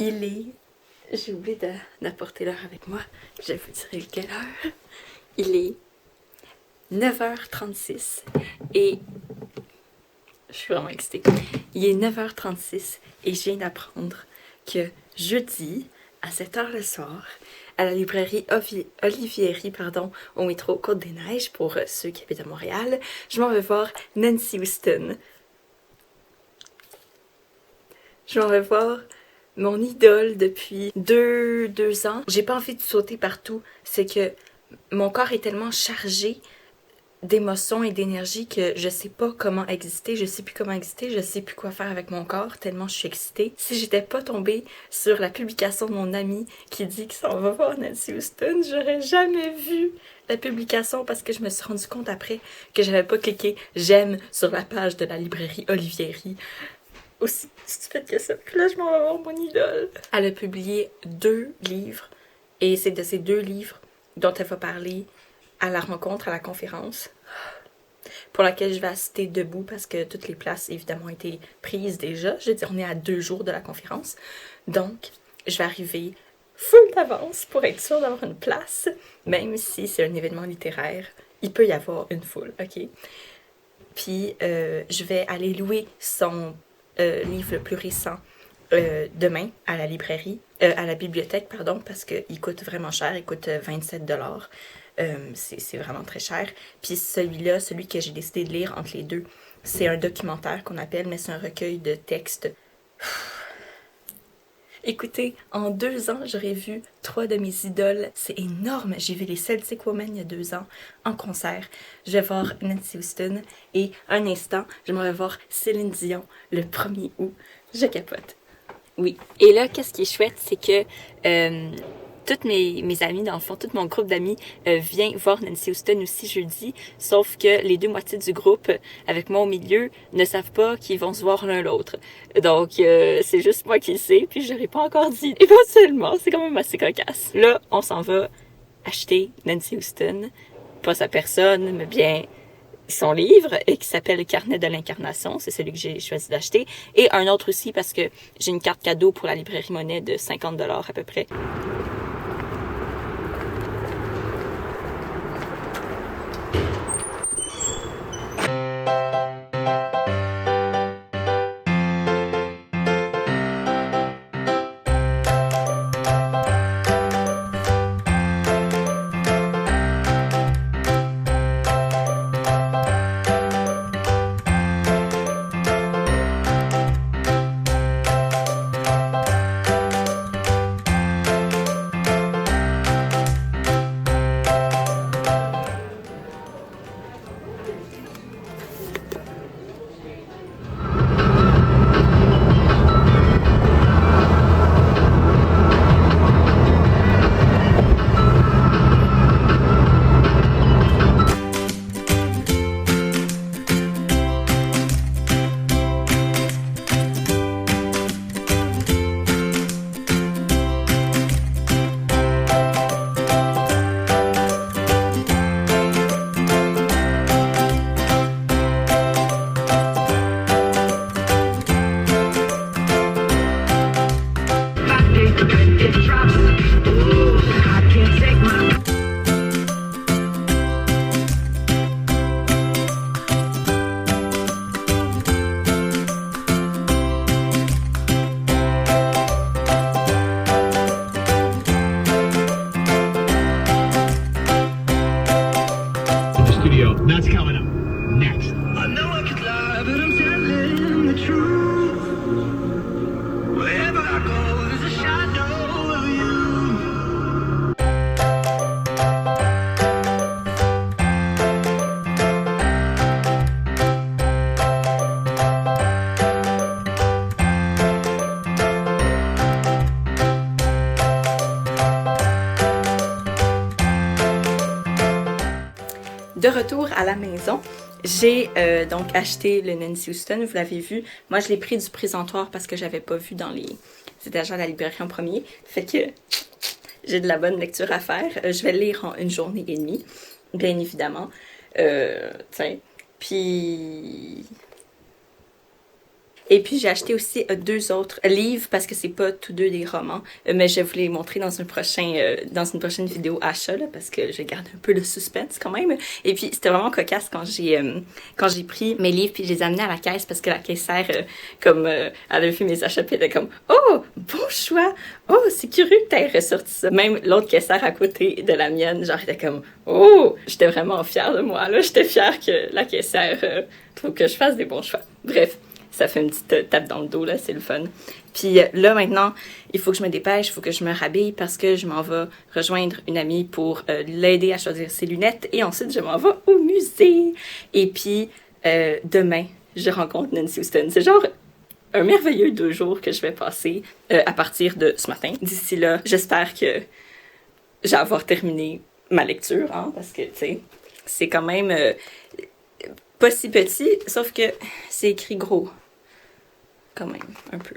Il est... J'ai oublié d'apporter l'heure avec moi. Je vais vous dire quelle heure. Il est 9h36 et... Je suis vraiment excitée. Il est 9h36 et je viens d'apprendre que jeudi, à 7h le soir, à la librairie Olivieri, au métro Côte-des-Neiges, pour ceux qui habitent à Montréal, je m'en vais voir Nancy Houston. Je m'en vais voir mon idole depuis deux ans. J'ai pas envie de sauter partout. C'est que mon corps est tellement chargé d'émotions et d'énergie que je sais pas comment exister, je sais plus comment exister, je sais plus quoi faire avec mon corps tellement je suis excitée. Si j'étais pas tombée sur la publication de mon ami qui dit qu'il s'en va voir Nancy Houston, j'aurais jamais vu la publication parce que je me suis rendu compte après que j'avais pas cliqué j'aime sur la page de la librairie Olivieri. Aussi stupide que ça. Puis là, je m'en vais voir mon idole. Elle a publié 2 livres et c'est de ces 2 livres dont elle va parler à la rencontre, à la conférence, pour laquelle je vais assister debout parce que toutes les places, évidemment, ont été prises déjà. Je veux dire, on est à 2 jours de la conférence. Donc, je vais arriver full d'avance pour être sûre d'avoir une place, même si c'est un événement littéraire. Il peut y avoir une foule, ok? Puis, je vais aller louer son livre le plus récent demain à la librairie, à la bibliothèque, pardon, parce qu'il coûte vraiment cher, il coûte 27$. C'est vraiment très cher. Puis celui-là, celui que j'ai décidé de lire entre les deux, c'est un documentaire qu'on appelle, mais c'est un recueil de textes. Écoutez, en 2 ans, j'aurais vu 3 de mes idoles. C'est énorme. J'ai vu les Celtic Women il y a 2 ans en concert. Je vais voir Nancy Houston et un instant, je m'en vais voir Céline Dion le 1er août. Je capote. Oui. Et là, qu'est-ce qui est chouette, c'est que toutes mes amies, dans le fond, tout mon groupe d'amis vient voir Nancy Houston aussi jeudi, sauf que les 2 moitiés du groupe, avec moi au milieu, ne savent pas qu'ils vont se voir l'un l'autre. Donc, c'est juste moi qui le sais, puis je l'aurais pas encore dit. Éventuellement, c'est quand même assez cocasse. Là, on s'en va acheter Nancy Houston, pas sa personne, mais bien son livre, qui s'appelle Carnet de l'incarnation, c'est celui que j'ai choisi d'acheter, et un autre aussi parce que j'ai une carte cadeau pour la librairie Monet de 50$ à peu près. That's coming up next. I know I could lie, but I'm telling the truth. Wherever I go, there's a shadow of you. De retour à la maison, j'ai donc acheté le Nancy Houston, vous l'avez vu. Moi, je l'ai pris du présentoir parce que j'avais pas vu dans les étagères de la librairie en premier. Fait que j'ai de la bonne lecture à faire. Je vais le lire en 1 journée et demie, bien évidemment. Tiens, puis... Et puis j'ai acheté aussi 2 autres livres parce que c'est pas tous deux des romans, mais je vais vous les montrer dans dans une prochaine vidéo achat là, parce que je garde un peu le suspense quand même. Et puis c'était vraiment cocasse quand j'ai pris mes livres puis je les ai amenés à la caisse parce que la caissière elle a vu mes achats puis elle était comme oh bon choix, oh c'est curieux que t'aies ressorti ça. Même l'autre caissière à côté de la mienne genre était comme oh, j'étais vraiment fière de moi là, j'étais fière que la caissière trouve que je fasse des bons choix. Bref. Ça fait une petite tape dans le dos, là, c'est le fun. Puis là, maintenant, il faut que je me dépêche, il faut que je me rhabille parce que je m'en vais rejoindre une amie pour l'aider à choisir ses lunettes. Et ensuite, je m'en vais au musée. Et puis, demain, je rencontre Nancy Houston. C'est genre un merveilleux 2 jours que je vais passer à partir de ce matin. D'ici là, j'espère que j'ai avoir terminé ma lecture, hein, parce que, tu sais, c'est quand même pas si petit, sauf que c'est écrit gros. Quand même, un peu.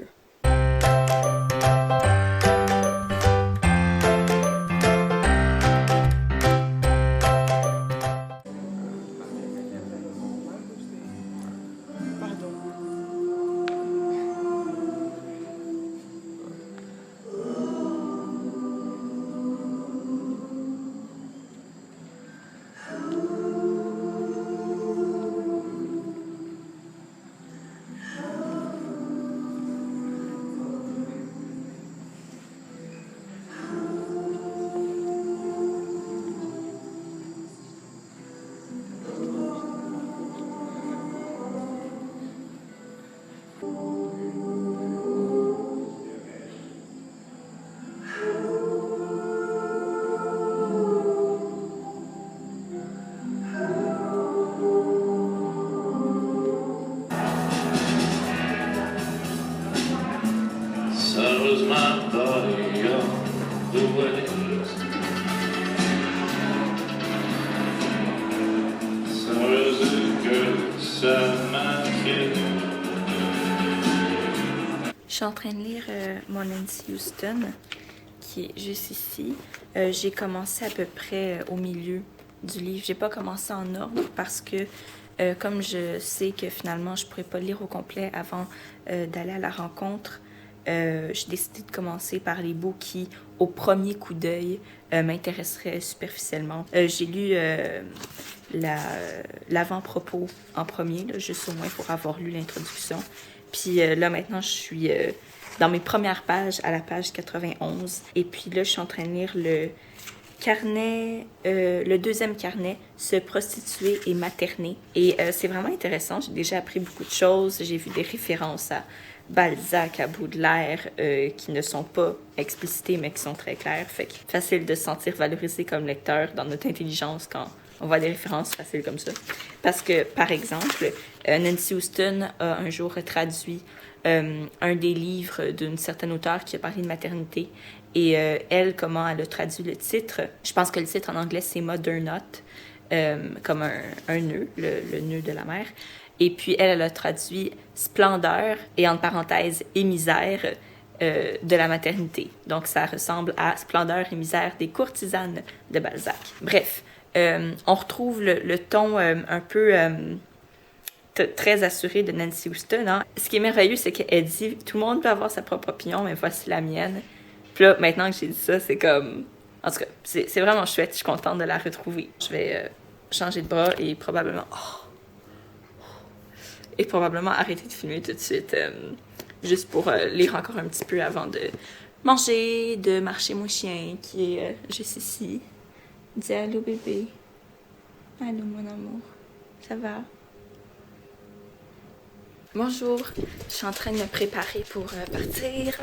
Settles my body on the waves. Sorrow's a girl inside my head. Je suis en train de lire mon Nancy Houston, qui est juste ici. J'ai commencé à peu près au milieu du livre. J'ai pas commencé en ordre parce que comme je sais que finalement je pourrais pas le lire au complet avant d'aller à la rencontre, j'ai décidé de commencer par les bouts qui, au premier coup d'œil, m'intéresseraient superficiellement. J'ai lu l'avant-propos en premier, là, juste au moins pour avoir lu l'introduction. Puis là, maintenant, je suis dans mes premières pages, à la page 91. Et puis là, je suis en train de lire le carnet, le 2e carnet, Se prostituer et materner. Et c'est vraiment intéressant. J'ai déjà appris beaucoup de choses. J'ai vu des références à Balzac, à Baudelaire, qui ne sont pas explicitées, mais qui sont très claires. Fait que facile de se sentir valorisé comme lecteur dans notre intelligence quand on voit des références faciles comme ça. Parce que, par exemple, Nancy Houston a un jour traduit un des livres d'une certaine auteure qui a parlé de maternité. Et elle, comment elle a traduit le titre? Je pense que le titre en anglais, c'est Mother Knot, comme un nœud, le nœud de la mère. Et puis, elle a traduit splendeur et, entre parenthèses, et misère de la maternité. Donc, ça ressemble à Splendeur et misère des courtisanes de Balzac. Bref, on retrouve le ton un peu très assuré de Nancy Houston. Hein. Ce qui est merveilleux, c'est qu'elle dit « Tout le monde peut avoir sa propre opinion, mais voici la mienne. » Puis là, maintenant que j'ai dit ça, c'est comme... En tout cas, c'est vraiment chouette. Je suis contente de la retrouver. Je vais changer de bras et probablement... Et probablement arrêter de filmer tout de suite, juste pour lire encore un petit peu avant de manger, de marcher mon chien qui est juste ici. Dis allô bébé. Allô mon amour. Ça va? Bonjour, je suis en train de me préparer pour partir.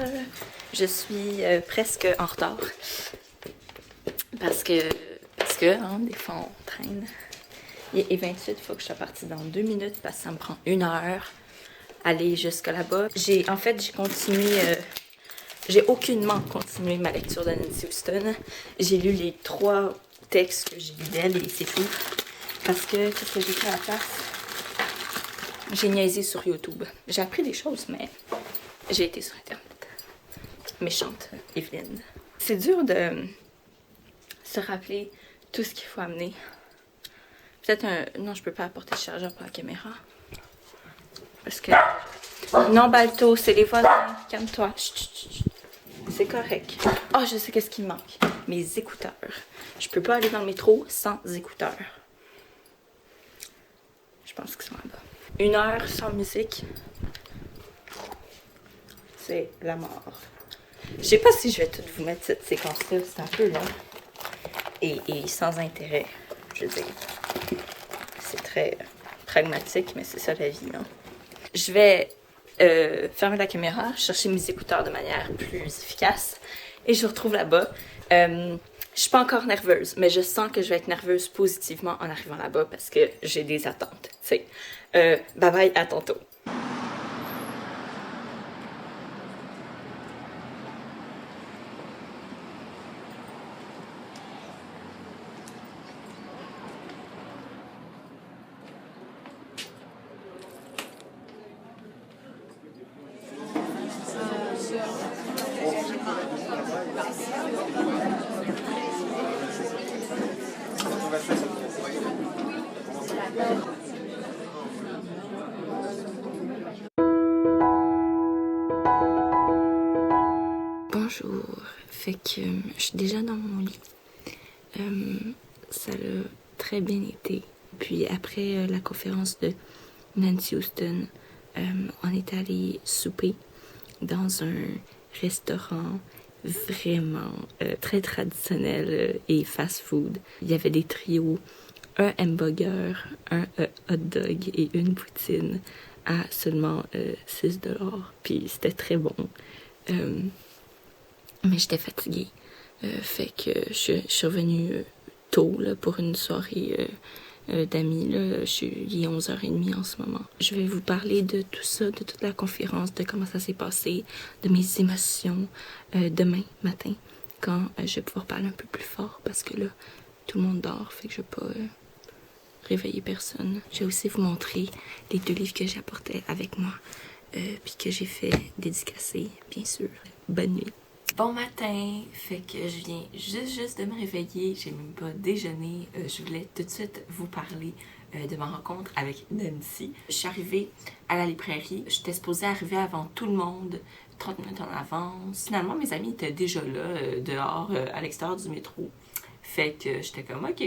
Je suis presque en retard. Parce que hein, des fois on traîne. Et 28, il faut que je sois partie dans 2 minutes parce que ça me prend 1 heure aller jusqu'à là-bas. J'ai continué, j'ai aucunement continué ma lecture de Nancy Houston. J'ai lu les 3 textes que j'ai lus d'elle et c'est tout. Parce que, qu'est-ce que j'ai fait à la place? J'ai niaisé sur YouTube. J'ai appris des choses, mais j'ai été sur Internet. Méchante, Evelyne. C'est dur de se rappeler tout ce qu'il faut amener. Peut-être un... Non, je peux pas apporter le chargeur pour la caméra. Parce que Non, Balto, c'est les voisins. Calme-toi. Chut, chut, chut. C'est correct. Oh, je sais qu'est-ce qui me manque. Mes écouteurs. Je peux pas aller dans le métro sans écouteurs. Je pense qu'ils sont là-bas. 1 heure sans musique, c'est la mort. Je sais pas si je vais tout vous mettre cette séquence-là. C'est un peu long. Et sans intérêt. Je veux dire. C'est très pragmatique, mais c'est ça la vie. Hein. Je vais fermer la caméra, chercher mes écouteurs de manière plus efficace et je vous retrouve là-bas. Je suis pas encore nerveuse, mais je sens que je vais être nerveuse positivement en arrivant là-bas parce que j'ai des attentes. Tu sais. Bye bye, à tantôt. Bonjour, fait que je suis déjà dans mon lit. Ça a très bien été. Puis après la conférence de Nancy Houston, on est allé souper dans un restaurant vraiment très traditionnel et fast-food. Il y avait des trios, un hamburger, un hot dog et une poutine à seulement 6 $. Puis c'était très bon. Mais j'étais fatiguée. Fait que je suis revenue tôt là, pour une soirée d'amis. Il est 11h30 en ce moment. Je vais vous parler de tout ça, de toute la conférence, de comment ça s'est passé, de mes émotions demain matin, quand je vais pouvoir parler un peu plus fort parce que là, tout le monde dort, fait que je vais pas réveiller personne. Je vais aussi vous montrer les 2 livres que j'apportais avec moi, puis que j'ai fait dédicacer, bien sûr. Bonne nuit. Bon matin, fait que je viens juste de me réveiller, j'ai même pas déjeuné, je voulais tout de suite vous parler de ma rencontre avec Nancy. Je suis arrivée à la librairie, j'étais supposée arriver avant tout le monde, 30 minutes en avance. Finalement, mes amis étaient déjà là, dehors, à l'extérieur du métro. Fait que j'étais comme, ok,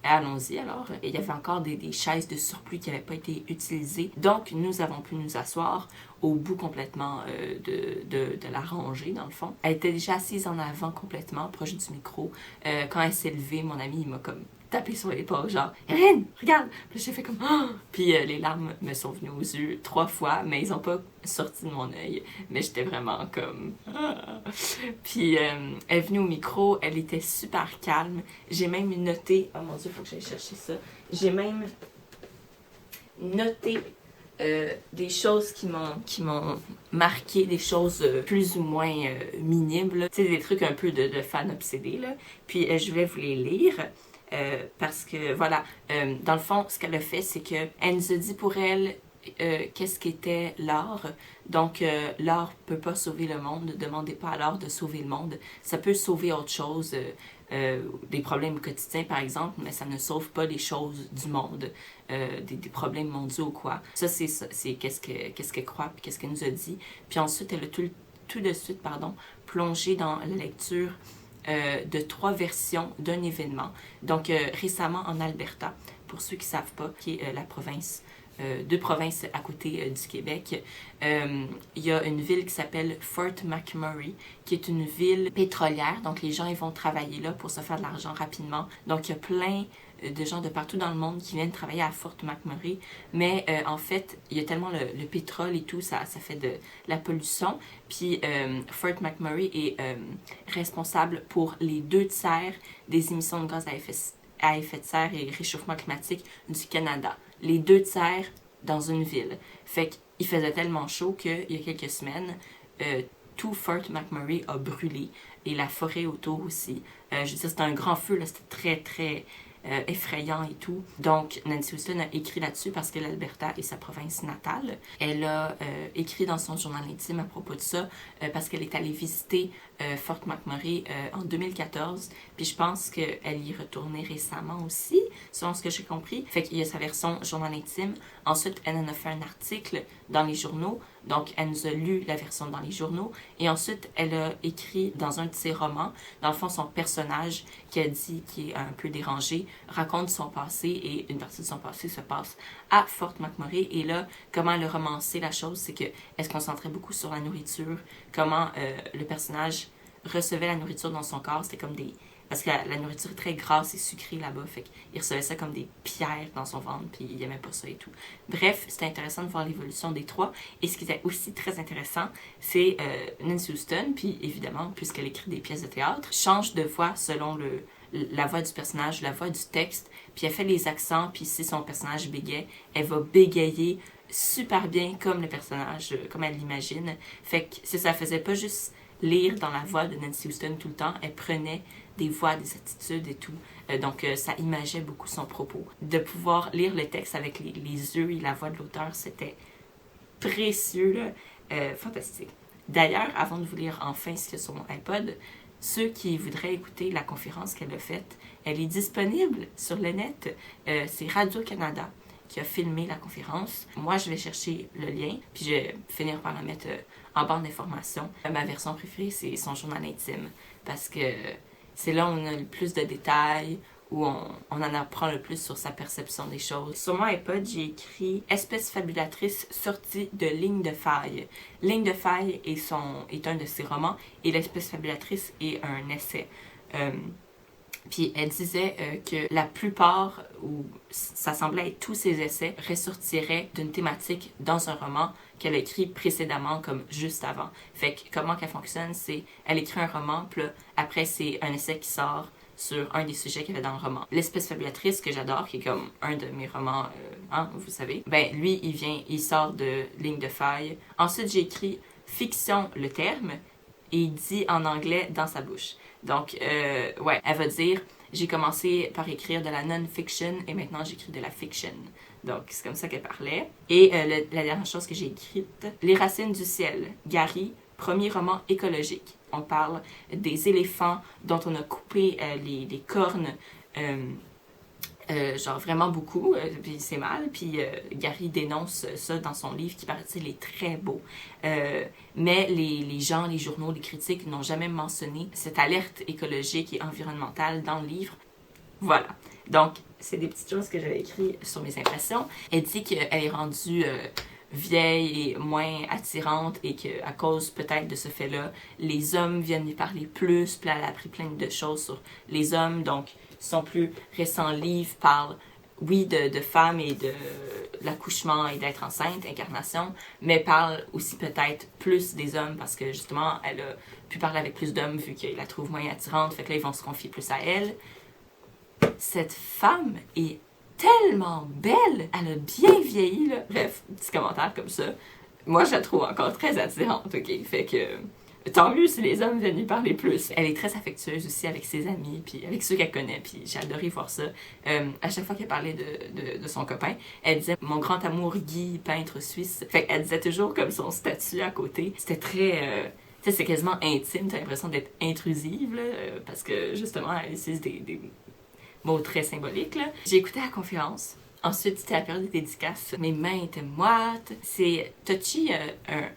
allons-y alors. Et il y avait encore des chaises de surplus qui n'avaient pas été utilisées. Donc, nous avons pu nous asseoir au bout complètement de la rangée, dans le fond. Elle était déjà assise en avant complètement, proche du micro. Quand elle s'est levée, mon ami, il m'a comme tapé sur l'épaule, genre « Erin, regarde! » Puis j'ai fait comme oh! Puis les larmes me sont venues aux yeux 3 fois, mais ils n'ont pas sorti de mon œil. Mais j'étais vraiment comme ah! Puis elle est venue au micro, elle était super calme. J'ai même noté, oh mon Dieu, il faut que j'aille chercher ça. J'ai même noté des choses qui m'ont marqué, des choses plus ou moins minimes, tu sais, des trucs un peu de fan obsédé, là. Puis je vais vous les lire. Parce que, voilà, dans le fond, ce qu'elle a fait, c'est qu'elle nous a dit pour elle qu'est-ce qu'était l'art. Donc, l'art peut pas sauver le monde. Ne demandez pas à l'art de sauver le monde. Ça peut sauver autre chose, des problèmes quotidiens, par exemple, mais ça ne sauve pas les choses du monde, des problèmes mondiaux ou quoi. Ça, c'est qu'est-ce qu'elle croit, puis qu'est-ce qu'elle nous a dit. Puis ensuite, elle a tout de suite, plongé dans la lecture de 3 versions d'un événement. Donc, récemment en Alberta, pour ceux qui ne savent pas, qui est la province, 2 provinces à côté du Québec, il y a une ville qui s'appelle Fort McMurray, qui est une ville pétrolière. Donc, les gens ils vont travailler là pour se faire de l'argent rapidement. Donc, il y a plein de gens de partout dans le monde qui viennent travailler à Fort McMurray. Mais en fait, il y a tellement le pétrole et tout, ça fait de la pollution. Puis Fort McMurray est responsable pour les 2/3 des émissions de gaz à effet de serre et réchauffement climatique du Canada. Les 2/3 dans une ville. Fait qu'il faisait tellement chaud qu'il y a quelques semaines, tout Fort McMurray a brûlé et la forêt autour aussi. Je veux dire, c'était un grand feu, là, c'était très, très effrayant et tout. Donc, Nancy Houston a écrit là-dessus parce que l'Alberta est sa province natale. Elle a écrit dans son journal intime à propos de ça parce qu'elle est allée visiter Fort McMurray en 2014. Puis je pense qu'elle y est retournée récemment aussi, selon ce que j'ai compris. Fait qu'il y a sa version journal intime Ensuite, elle en a fait un article dans les journaux. Donc, elle nous a lu la version dans les journaux. Et ensuite, elle a écrit dans un de ses romans, dans le fond, son personnage, qui a dit, qui est un peu dérangé, raconte son passé et une partie de son passé se passe à Fort McMurray. Et là, comment elle a romancé la chose, c'est qu'elle se concentrait beaucoup sur la nourriture, comment le personnage recevait la nourriture dans son corps. C'était comme des... Parce que la nourriture est très grasse et sucrée là-bas, fait qu'il recevait ça comme des pierres dans son ventre, puis il aimait pas ça et tout. Bref, c'était intéressant de voir l'évolution des trois. Et ce qui était aussi très intéressant, c'est Nancy Houston, puis évidemment, puisqu'elle écrit des pièces de théâtre, change de voix selon la voix du personnage, la voix du texte, puis elle fait les accents, puis si son personnage bégait, elle va bégayer super bien comme le personnage, comme elle l'imagine. Fait que ça faisait pas juste lire dans la voix de Nancy Houston tout le temps, elle prenait des voix, des attitudes et tout. Donc, ça imageait beaucoup son propos. De pouvoir lire le texte avec les yeux et la voix de l'auteur, c'était précieux, là. Fantastique. D'ailleurs, avant de vous lire enfin ce qu'il y a sur mon iPod, ceux qui voudraient écouter la conférence qu'elle a faite, elle est disponible sur le net. C'est Radio-Canada qui a filmé la conférence. Moi, je vais chercher le lien, puis je vais finir par la mettre en barre d'informations. Ma version préférée, c'est son journal intime, parce que c'est là où on a le plus de détails, où on en apprend le plus sur sa perception des choses. Sur mon iPod, j'ai écrit « Espèce fabulatrice sortie de Ligne de faille ». Ligne de faille est un de ses romans, et l'espèce fabulatrice est un essai. Puis elle disait que la plupart, ou ça semblait être tous ses essais, ressortiraient d'une thématique dans un roman qu'elle a écrit précédemment, comme juste avant. Fait que comment qu'elle fonctionne, c'est elle écrit un roman, puis là, après c'est un essai qui sort sur un des sujets qu'il y avait dans le roman. L'espèce fabulatrice que j'adore, qui est comme un de mes romans, vous savez, ben lui, il sort de Ligne de faille. Ensuite, j'ai écrit fiction, le terme, et il dit en anglais dans sa bouche. Donc, ouais, elle va dire, j'ai commencé par écrire de la non-fiction et maintenant j'écris de la fiction. Donc, c'est comme ça qu'elle parlait. Et la dernière chose que j'ai écrite, Les racines du ciel, Gary, premier roman écologique. On parle des éléphants dont on a coupé les cornes, genre vraiment beaucoup, puis c'est mal. Puis Gary dénonce ça dans son livre qui paraît-il est très beau. Mais les gens, les journaux, les critiques n'ont jamais mentionné cette alerte écologique et environnementale dans le livre. Voilà. Donc, c'est des petites choses que j'avais écrites sur mes impressions. Elle dit qu'elle est rendue vieille et moins attirante et qu'à cause peut-être de ce fait-là, les hommes viennent lui parler plus. Puis elle a appris plein de choses sur les hommes. Donc, son plus récent livre parle, oui, de femmes et de l'accouchement et d'être enceinte, incarnation, mais parle aussi peut-être plus des hommes parce que justement, elle a pu parler avec plus d'hommes vu qu'il la trouve moins attirante. Fait que là, ils vont se confier plus à elle. Cette femme est tellement belle! Elle a bien vieilli, là. Bref, petit commentaire comme ça. Moi, je la trouve encore très attirante, ok? Fait que tant mieux si les hommes viennent lui parler plus. Elle est très affectueuse aussi avec ses amis, puis avec ceux qu'elle connaît, puis j'ai adoré voir ça. À chaque fois qu'elle parlait de son copain, elle disait « Mon grand amour Guy, peintre suisse ». Fait qu'elle disait toujours comme son statut à côté. C'était très... tu sais, c'est quasiment intime, t'as l'impression d'être intrusive, là, parce que justement, elle utilise des mots très symboliques, là. J'ai écouté la conférence. Ensuite, c'était la période des dédicaces. Mes mains étaient moites. C'est touchy,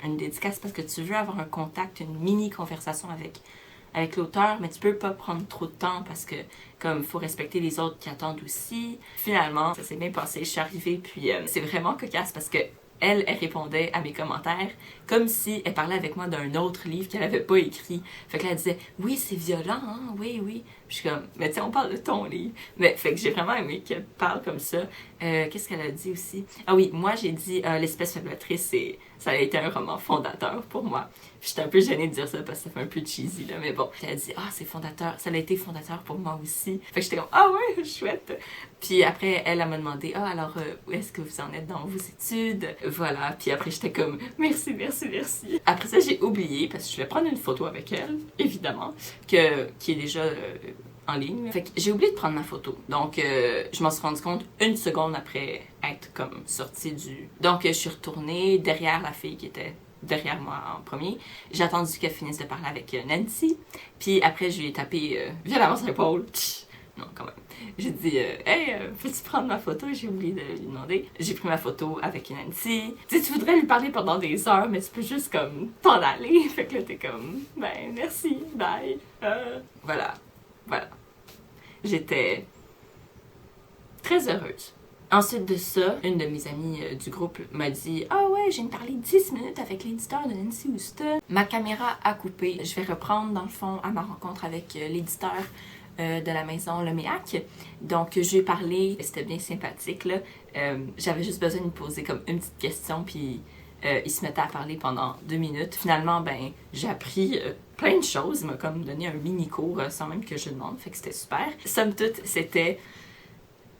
une dédicace, parce que tu veux avoir un contact, une mini-conversation avec l'auteur, mais tu peux pas prendre trop de temps parce que, comme, il faut respecter les autres qui attendent aussi. Finalement, ça s'est bien passé. Je suis arrivée, puis c'est vraiment cocasse parce que elle répondait à mes commentaires comme si elle parlait avec moi d'un autre livre qu'elle avait pas écrit. Fait que là, elle disait « Oui, c'est violent, hein? Oui, oui. » Puis je suis comme « Mais tu sais, on parle de ton livre. » Mais fait que j'ai vraiment aimé qu'elle parle comme ça. Qu'est-ce qu'elle a dit aussi? Ah oui, moi, j'ai dit L'espèce fabulatrice, ça a été un roman fondateur pour moi. J'étais un peu gênée de dire ça parce que ça fait un peu cheesy, là. Mais bon, elle a dit « Ah, c'est fondateur. Ça a été fondateur pour moi aussi. » Fait que j'étais comme « Ah ouais, chouette. » Puis après, elle m'a demandé « Ah, alors, où est-ce que vous en êtes dans vos études? » Voilà. Puis après, j'étais comme « Merci, merci, merci. » Après ça, j'ai oublié, parce que je vais prendre une photo avec elle, évidemment, qui est déjà en ligne. Fait que j'ai oublié de prendre ma photo. Donc, je m'en suis rendu compte une seconde après être comme sortie du... Donc, je suis retournée derrière la fille qui était derrière moi en premier. J'ai attendu qu'elle finisse de parler avec Nancy. Puis après, je lui ai tapé violemment sur l'épaule. non, quand même. J'ai dit, hey, peux-tu prendre ma photo? J'ai oublié de lui demander. J'ai pris ma photo avec Nancy. Tu sais, tu voudrais lui parler pendant des heures, mais tu peux juste comme t'en aller. Fait que là, t'es comme, ben, merci, bye. Voilà. J'étais très heureuse. Ensuite de ça, une de mes amies du groupe m'a dit « Ah ouais, je viens de parler 10 minutes avec l'éditeur de Nancy Houston. » Ma caméra a coupé. Je vais reprendre, dans le fond, à ma rencontre avec l'éditeur de la maison Le Méac. Donc, je lui ai parlé. C'était bien sympathique, là. J'avais juste besoin de lui poser comme une petite question, puis il se mettait à parler pendant 2 minutes. Finalement, ben, j'ai appris plein de choses. Il m'a comme donné un mini-cours sans même que je demande. Fait que c'était super. Somme toute,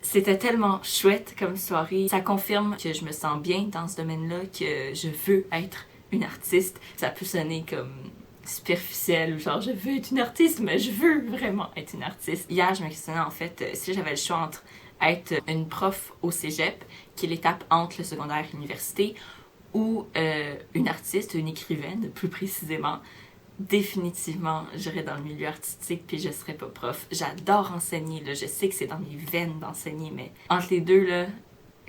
c'était tellement chouette comme soirée. Ça confirme que je me sens bien dans ce domaine-là, que je veux être une artiste. Ça peut sonner comme superficiel ou genre je veux être une artiste, mais je veux vraiment être une artiste. Hier, je me questionnais en fait si j'avais le choix entre être une prof au cégep, qui est l'étape entre le secondaire et l'université, ou une artiste, une écrivaine plus précisément. Définitivement, j'irais dans le milieu artistique puis je serais pas prof. J'adore enseigner, là. Je sais que c'est dans mes veines d'enseigner, mais entre les deux, là,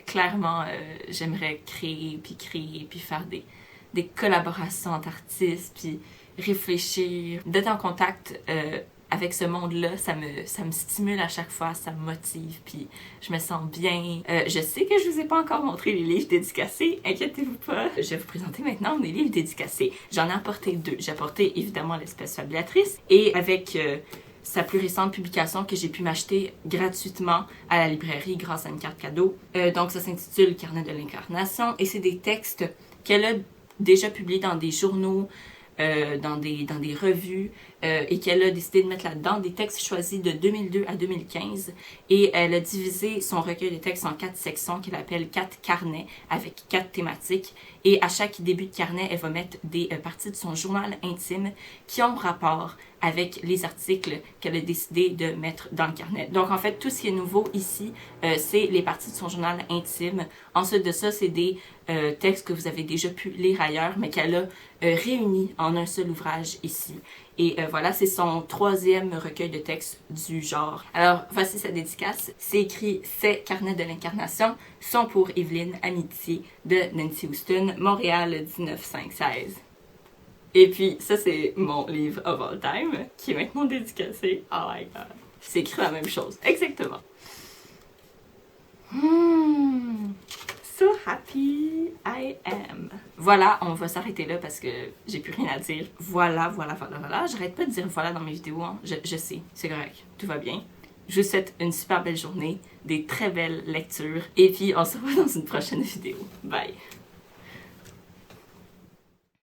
clairement, j'aimerais créer puis faire des collaborations entre artistes puis réfléchir. D'être en contact avec ce monde-là, ça me stimule à chaque fois, ça me motive, puis je me sens bien. Je sais que je vous ai pas encore montré les livres dédicacés, inquiétez-vous pas. Je vais vous présenter maintenant mes livres dédicacés. J'en ai apporté 2. J'ai apporté évidemment L'Espèce fabulatrice, et avec sa plus récente publication que j'ai pu m'acheter gratuitement à la librairie grâce à une carte cadeau. Donc ça s'intitule Carnet de l'incarnation, et c'est des textes qu'elle a déjà publiés dans des journaux, dans des revues, et qu'elle a décidé de mettre là-dedans des textes choisis de 2002 à 2015, et elle a divisé son recueil de textes en 4 sections qu'elle appelle 4 carnets avec 4 thématiques, et à chaque début de carnet, elle va mettre des parties de son journal intime qui ont rapport avec les articles qu'elle a décidé de mettre dans le carnet. Donc en fait, tout ce qui est nouveau ici, c'est les parties de son journal intime. Ensuite de ça, c'est des textes que vous avez déjà pu lire ailleurs, mais qu'elle a réunis en un seul ouvrage ici. Et voilà, c'est son 3e recueil de textes du genre. Alors, voici sa dédicace. C'est écrit « Ces carnets de l'incarnation sont pour Evelyne Amitié de Nancy Houston, Montréal 1916. » Et puis, ça, c'est mon livre of all time, qui est maintenant dédicacé. Oh my god. C'est écrit la même chose. Exactement. So happy I am. Voilà, on va s'arrêter là parce que j'ai plus rien à dire. Voilà. J'arrête pas de dire voilà dans mes vidéos, hein. Je sais, c'est correct. Tout va bien. Je vous souhaite une super belle journée, des très belles lectures, et puis on se revoit dans une prochaine vidéo. Bye!